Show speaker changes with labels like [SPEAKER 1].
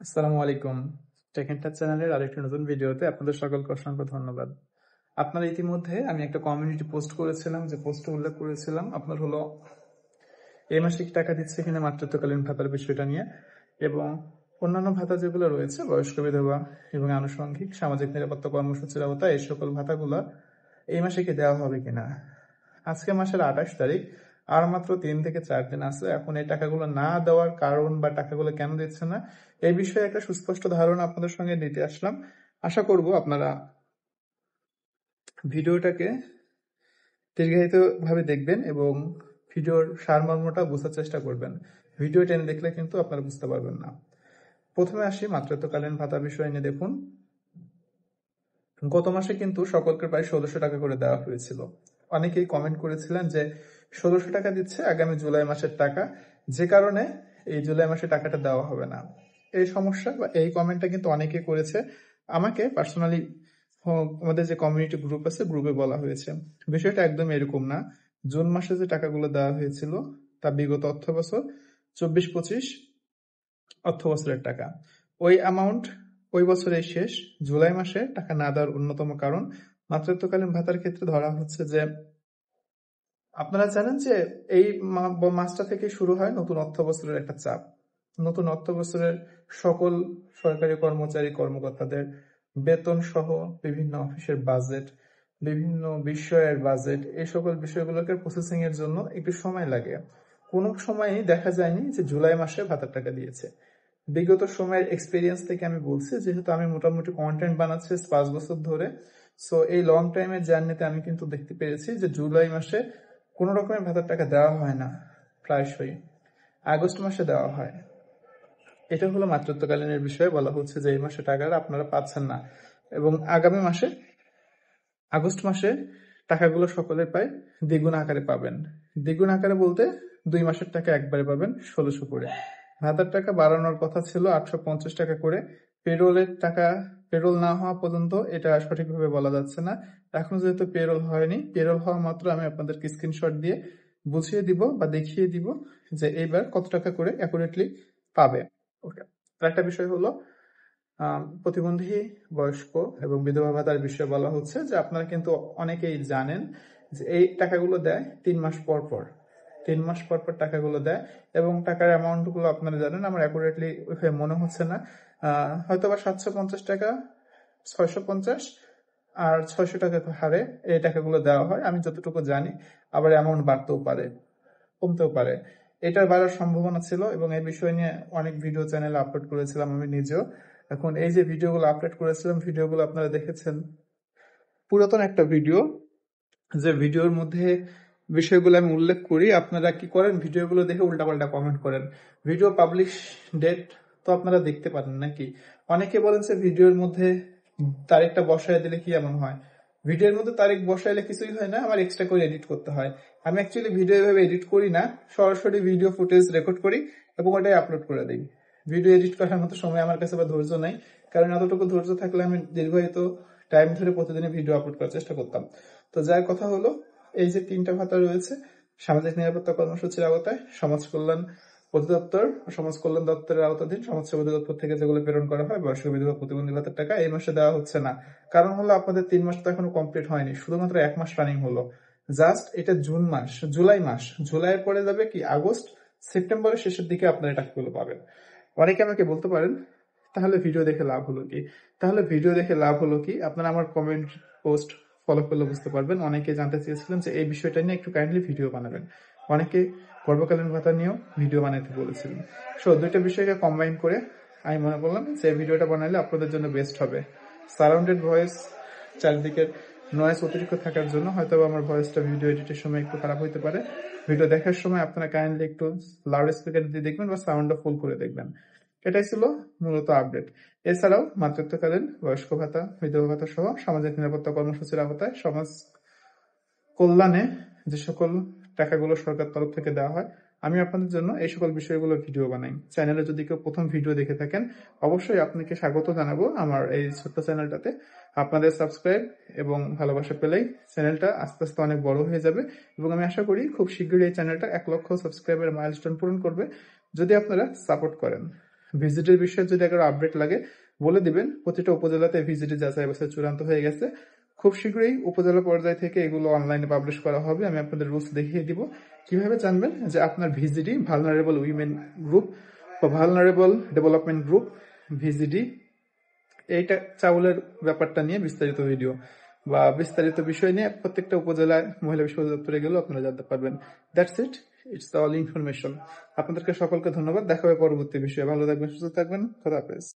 [SPEAKER 1] আসসালামু আলাইকুম। টেকেনটাচ চ্যানেলের আরেকটি নতুন ভিডিওতে আপনাদের সকলকে অসংখ্য ধন্যবাদ। আপনারা ইতিমধ্যে আমি একটা কমিউনিটি পোস্ট করেছিলাম, যে পোস্টে উল্লেখ করেছিলাম আপনার হলো এই মাসে কি টাকা দিচ্ছে কিনা মাতৃত্বকালীন ভাতার বিষয়টা নিয়ে, এবং অন্যান্য ভাতা যেগুলো রয়েছে বয়স্ক বিধবা এবং আনুষঙ্গিক সামাজিক নিরাপত্তা কর্মসূচির আওতায় এই সকল ভাতাগুলো এই মাসে কি দেওয়া হবে কিনা। আজকে মাসের 28 তারিখ, আর মাত্র 3 থেকে 4 দিন আছে। এখন এই টাকাগুলো না দেওয়ার কারণ বা টাকাগুলো কেন দিচ্ছে না এই বিষয়ে একটা সুস্পষ্ট ধারণা আপনাদের সঙ্গে নিতে আসলাম। আশা করব আপনারা ভিডিওটাকে দীর্ঘায়িত ভাবে দেখবেন এবং ভিডিওর সারমর্মটা বোঝার চেষ্টা করবেন। ভিডিও টেনে দেখলে কিন্তু আপনারা বুঝতে পারবেন না। প্রথমে আসি মাতৃত্বকালীন ভাতা বিষয় নিয়ে। দেখুন, গত মাসে কিন্তু সকলকে প্রায় 1600 টাকা করে দেওয়া হয়েছিল। অনেকেই কমেন্ট করেছিলেন যে 1600 টাকা দিচ্ছে আগামী জুলাই মাসের টাকা, যে কারণে এই জুলাই মাসে টাকাটা দেওয়া হবে না। এই সমস্যা বা এই কমেন্টটা কিন্তু অনেকে করেছে। আমাকে পার্সোনালি আমাদের যে কমিউনিটি গ্রুপ আছে, গ্রুপে বলা হয়েছে। বিষয়টা একদম এরকম না। জুন মাসে যে টাকাগুলো দেওয়া হয়েছিল তা বিগত অর্থ বছর 24-25 অর্থ বছরের টাকা। ওই অ্যামাউন্ট ওই বছরের শেষ। জুলাই মাসে টাকা না দেওয়ার অন্যতম কারণ মাতৃত্বকালীন ভাতার ক্ষেত্রে ধরা হচ্ছে যে, আপনারা জানেন যে এই মাসটা থেকে শুরু হয় নতুন অর্থ বছরের একটা চাপ। নতুন অর্থ বছরের সকল সরকারি কর্মচারী কর্মকর্তাদের বেতন সহ বিভিন্ন অফিসের বাজেট, বিভিন্ন বিষয়ের বাজেট, এই সকল বিষয়গুলোকে প্রসেসিং এর জন্য একটু সময় লাগে। কোনো সময়ই দেখা যায়নি যে জুলাই মাসে ভাতার টাকা দিয়েছে। বিগত সময়ের এক্সপিরিয়েন্স থেকে আমি বলছি, যেহেতু আমি মোটামুটি কন্টেন্ট বানাচ্ছি 5 বছর ধরে, সো এই লং টাইমের জার্নিতে আমি কিন্তু দেখতে পেরেছি যে জুলাই মাসে কোনো রকমের ভাতার টাকা দেওয়া হয় না। প্রায়শই আগস্ট মাসে দেওয়া হয়। এটা হলো মাতৃত্বকালীনের বিষয়ে বলা হচ্ছে যে এই মাসে টাকাটা আপনারা পাচ্ছেন না, এবং আগামী মাসে আগস্ট মাসে টাকাগুলো সকলের পায় দ্বিগুণ আকারে পাবেন। দ্বিগুণ আকারে বলতে 2 মাসের টাকা একবারে পাবেন 1600 করে। ভাতার টাকা বাড়ানোর কথা ছিল 850 টাকা করে। পেরোলের টাকা পেরোল না হওয়া পর্যন্ত এটা সঠিকভাবে বলা যাচ্ছে না। এখন যেহেতু পেরোল হয়নি, পেরোল হওয়া মাত্র আমি আপনাদেরকে স্ক্রিনশট দিয়ে বুঝিয়ে দিব বা দেখিয়ে দিব যে এইবার কত টাকা করে অ্যাকুরেটলি পাবে। ওকে, আরেকটা বিষয় হলো প্রতিবন্ধী, বয়স্ক এবং বিধবা ভাতার বিষয়ে বলা হচ্ছে যে আপনারা কিন্তু অনেকেই জানেন যে এই টাকাগুলো দেয় 3 মাস পর পর। 3 মাস পর পর টাকাগুলো দেয়, এবং টাকার অ্যামাউন্ট গুলো আপনারা জানেন। আমার অ্যাকুরেটলি মনে হচ্ছে না, হয়তো বা 750 টাকা, 650 আর 600 টাকা হারে এই টাকাগুলো দেওয়া হয় আমি যতটুকু জানি। আবার অ্যামাউন্ট বাড়তেও পারে, কমতেও পারে। এটার বাড়ার সম্ভাবনা ছিল, এবং এই বিষয় নিয়ে অনেক ভিডিও চ্যানেলে আপলোড করেছিলাম আমি নিজেও। এখন এই যে ভিডিওগুলো আপলোড করেছিলাম, ভিডিওগুলো আপনারা দেখেছেন। পুরাতন একটা ভিডিও, যে ভিডিওর মধ্যে বিষয়গুলো আমি উল্লেখ করি, আপনারা কি করেন, ভিডিওগুলো দেখে উল্টাপাল্টা কমেন্ট করেন। ভিডিও পাবলিশ ডেট তো আপনারা দেখতে পারেন নাকি? অনেকে বলেন যে ভিডিওর মধ্যে তারিখটা বসায় দিলে কি এমন হয়। ভিডিওর মধ্যে তারিখ বসাইলে কিছুই হয় না, আমার এক্সট্রা করে এডিট করতে হয়। আমি অ্যাকচুয়ালি ভিডিও এভাবে এডিট করি না, সরাসরি ভিডিও ফুটেজ রেকর্ড করি এবং ওটাই আপলোড করে দিই। ভিডিও এডিট করার মতো সময় আমার কাছে বা ধৈর্য নাই, কারণ এতটুকু ধৈর্য থাকলে আমি দীর্ঘায়িত টাইম ধরে প্রতিদিনই ভিডিও আপলোড করার চেষ্টা করতাম। তো যার কথা হলো, এই যে 3টা ভাতা রয়েছে সামাজিক নিরাপত্তা কর্মসূচির আওতায়, সমাজ কল্যাণ অধিদপ্তর, সমাজ কল্যাণ দপ্তরের আওতাধীন সমাজসেবা অধিদপ্তর থেকে যেগুলো প্রেরণ করা হয় বয়স্ক বিধবা প্রতিবন্ধী ভাতার টাকা, এই মাসে দেওয়া হচ্ছে না। কারণ হলো আপনাদের 3 মাস তো এখনো কমপ্লিট হয়নি, শুধুমাত্র 1 মাস রানিং হলো। জাস্ট এটা জুন মাস, জুলাই মাস, জুলাইয়ের পরে যাবে কি আগস্ট, সেপ্টেম্বরের শেষের দিকে আপনারা এই টাকাগুলো পাবেন। অনেকে আমাকে বলতে পারেন, তাহলে ভিডিও দেখে লাভ হলো কি? তাহলে ভিডিও দেখে লাভ হলো কি? আপনারা আমার কমেন্ট পোস্ট ফলো করলে বুঝতে পারবেন। অনেকে জানতে চেয়েছিলেন যে এই বিষয়টা নিয়ে একটু কাইন্ডলি ভিডিও বানাবেন। অনেকে গর্ভকালীন ভাতা নিয়েও ভিডিও বানাতে বলেছিলেন। সো দুইটা বিষয়কে কম্বাইন করে আমি মনে করলাম যে ভিডিওটা বানালে আপনাদের জন্য বেস্ট হবে। সারাউন্ডেড ভয়েস, চারিদিকের নয়েজ অতিরিক্ত থাকার জন্য হয়তো আমার ভয়েসটা ভিডিও এডিটের সময় একটু খারাপ হতে পারে। ভিডিও দেখার সময় আপনারা কাইন্ডলি একটু লাউড স্পিকার দিয়ে দেখবেন বা সাউন্ডটা ফুল করে দেখবেন। এটাই ছিল মূলত আপডেট। এছাড়াও মাতৃত্বকালীন, বয়স্ক ভাতা, বিধবা ভাতা সহ সামাজিক নিরাপত্তা কর্মসূচির আওতায় সমাজ কল্যাণে যে সকল টাকাগুলো সরকার তরফ থেকে দেওয়া হয়, আমি আপনাদের জন্য এই সকল বিষয়গুলো ভিডিও বানাই। চ্যানেলে যদি কেউ প্রথম ভিডিও দেখে থাকেন, অবশ্যই আপনাকে স্বাগত জানাবো আমার এই ছোট্ট চ্যানেলটাতে। আপনাদের সাবস্ক্রাইব এবং ভালোবাসা পেলেই চ্যানেলটা আস্তে আস্তে অনেক বড় হয়ে যাবে, এবং আমি আশা করি খুব শীঘ্রই এই চ্যানেলটা 1 লক্ষ সাবস্ক্রাইবের মাইলস্টোন পূরণ করবে, যদি আপনারা সাপোর্ট করেন। ভিজিটের বিষয়ে যদি আগে আপডেট লাগে বলে দিবেন। প্রতিটা উপজেলাতে ভিজিটি যাচাই বাছাই চূড়ান্ত হয়ে গেছে। খুব শীঘ্রই উপজেলা পর্যায় থেকে এগুলো অনলাইনে পাবলিশ করা হবে। আমি আপনাদের রুলস দেখিয়ে দিব। কিভাবে জানবেন যে আপনার ভিজিডি ভালনারেবল উইমেন গ্রুপ বা ভালনারেবল ডেভেলপমেন্ট গ্রুপ ভিজিডি, এইটা চাউলের ব্যাপারটা নিয়ে বিস্তারিত ভিডিও বা বিস্তারিত বিষয় নিয়ে প্রত্যেকটা উপজেলায় মহিলা বিষয় অধিদপ্তরে গেলেও আপনারা জানতে পারবেন। That's it, it's all information. আপনাদেরকে সকলকে ধন্যবাদ। দেখা হবে পরবর্তী বিষয়ে। ভালো থাকবেন, সুস্থ থাকবেন। খোদা হাফেজ।